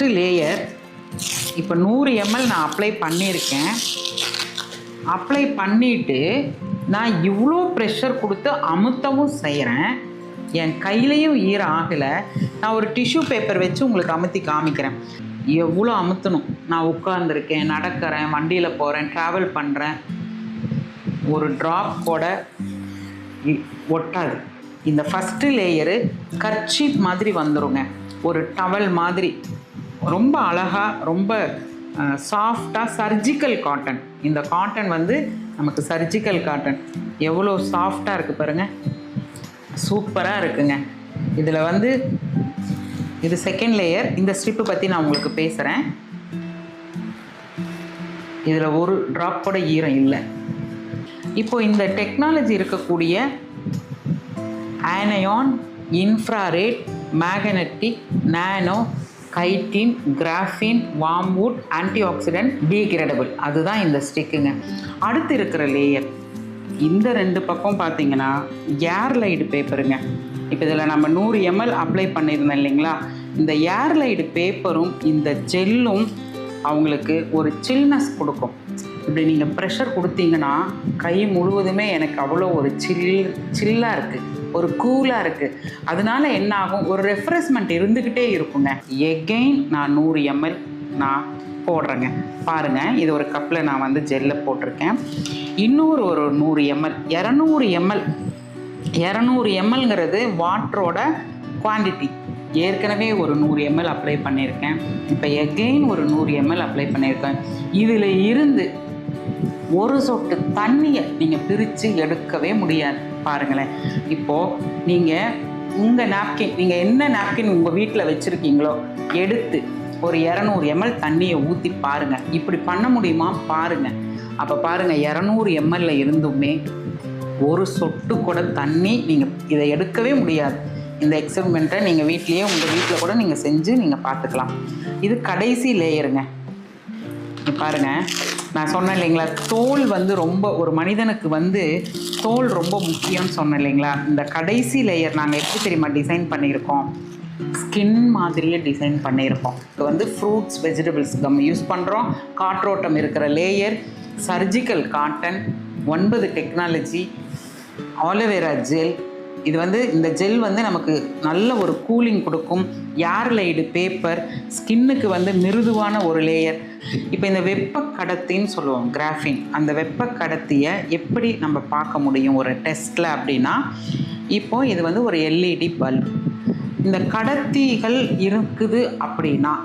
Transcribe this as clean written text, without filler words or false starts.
First layer இப்போ 100 ml நான் apply பண்ணியிருக்கேன். அப்ளை பண்ணிவிட்டு நான் இவ்வளோ ப்ரெஷர் கொடுத்து அமுத்தவும் செய்கிறேன். என் கையிலையும் ஈரம் ஆகலை. நான் ஒரு டிஷ்யூ பேப்பர் வச்சு உங்களுக்கு அமுத்தி காமிக்கிறேன். எவ்வளோ அமுத்தணும். நான் உட்கார்ந்துருக்கேன், நடக்கிறேன், வண்டியில் போகிறேன், ட்ராவல் பண்ணுறேன். ஒரு ட்ராப் கூட ஒட்டாது. இந்த ஃபஸ்ட்டு லேயரு கர்ச்சீப் மாதிரி வந்துடுங்க, ஒரு டவல் மாதிரி. ரொம்ப அழகாக, ரொம்ப சாஃப்டாக, சர்ஜிக்கல் காட்டன். இந்த காட்டன் வந்து நமக்கு சர்ஜிக்கல் காட்டன். எவ்வளோ சாஃப்டாக இருக்குது பாருங்கள், சூப்பராக இருக்குங்க. இதில் வந்து இது செகண்ட் லேயர். இந்த ஸ்ட்ரிப்பு பற்றி நான் உங்களுக்கு பேசுகிறேன். இதில் ஒரு ட்ராப் கூட ஈரம் இல்லை. இப்போது இந்த டெக்னாலஜி இருக்கக்கூடிய ஆனயான், இன்ஃப்ராரெட், மேக்னெட்டிக், நானோ, கைட்டின், கிராஃபின், வார்ம்வுட், ஆன்டி ஆக்சிடென்ட், டீக்ரேடபிள், அதுதான் இந்த ஸ்டிக்குங்க. அடுத்து இருக்கிற லேயர் இந்த 2 பக்கம் பார்த்தீங்கன்னா ஏர்லைடு பேப்பருங்க. இப்போ இதில் நம்ம 100 ml அப்ளை பண்ணியிருந்தோம் இல்லைங்களா, இந்த ஏர்லைடு பேப்பரும் இந்த ஜெல்லும் அவங்களுக்கு ஒரு சில்னஸ் கொடுக்கும். இப்படி நீங்கள் ப்ரெஷர் கொடுத்தீங்கன்னா கை முழுவதுமே எனக்கு அவ்வளோ ஒரு சில்லாக இருக்குது, ஒரு கூலாக இருக்குது. அதனால என்ன ஆகும், ஒரு ரெஃப்ரெஷ்மெண்ட் இருந்துக்கிட்டே இருக்குங்க. எகெயின் நான் 100 ml நான் போடுறேங்க. பாருங்கள், இது ஒரு கப்பில் நான் வந்து ஜெல்லை போட்டிருக்கேன். இன்னொரு 100 ml, 200 mlங்கிறது வாட்டரோட குவான்டிட்டி. ஏற்கனவே ஒரு 100 ml அப்ளை பண்ணியிருக்கேன். இப்போ எகெயின் ஒரு 100 ml அப்ளை பண்ணியிருக்கேன். இதில் இருந்து ஒரு சொட்டு தண்ணியை நீங்கள் பிரித்து எடுக்கவே முடியாது. பாருங்களேன், இப்போது நீங்கள் உங்கள் நாப்கின், நீங்கள் என்ன நாப்கின் உங்கள் வீட்டில் வச்சுருக்கீங்களோ எடுத்து ஒரு 200 ml தண்ணியை ஊற்றி பாருங்கள். இப்படி பண்ண முடியுமா பாருங்கள். அப்போ பாருங்கள், 200 ml இருந்துமே ஒரு சொட்டு கூட தண்ணி நீங்கள் இதை எடுக்கவே முடியாது. இந்த எக்ஸ்பெரிமெண்ட்டை நீங்கள் வீட்லேயே, உங்கள் வீட்டில் கூட நீங்கள் செஞ்சு நீங்கள் பார்த்துக்கலாம். இது கடைசி லேயருங்க. பாருங்கள், நான் சொன்னேன் இல்லைங்களா, தோல் வந்து ரொம்ப, ஒரு மனிதனுக்கு வந்து தோல் ரொம்ப முக்கியம்னு சொன்னேன் இல்லைங்களா. இந்த கடைசி லேயர் நாங்கள் எப்படி தெரியுமா டிசைன் பண்ணியிருக்கோம், ஸ்கின் மாதிரியே டிசைன் பண்ணியிருக்கோம். இது வந்து ஃப்ரூட்ஸ், வெஜிடபிள்ஸ் நம்ம யூஸ் பண்ணுறோம். காற்றோட்டம் இருக்கிற layer, surgical cotton, 9 technology, aloe vera gel. இது வந்து இந்த ஜெல் வந்து நமக்கு நல்ல ஒரு கூலிங் கொடுக்கும். ஏர்லைடு பேப்பர், ஸ்கின்னுக்கு வந்து மிருதுவான ஒரு லேயர். இப்போ இந்த வெப்ப கடத்தின்னு சொல்லுவோம், கிராஃபின். அந்த வெப்ப கடத்தியை எப்படி நம்ம பார்க்க முடியும் ஒரு டெஸ்ட்டில் அப்படின்னா, இப்போது இது வந்து ஒரு LED பல்ப். இந்த கடத்திகள் இருக்குது அப்படின்னா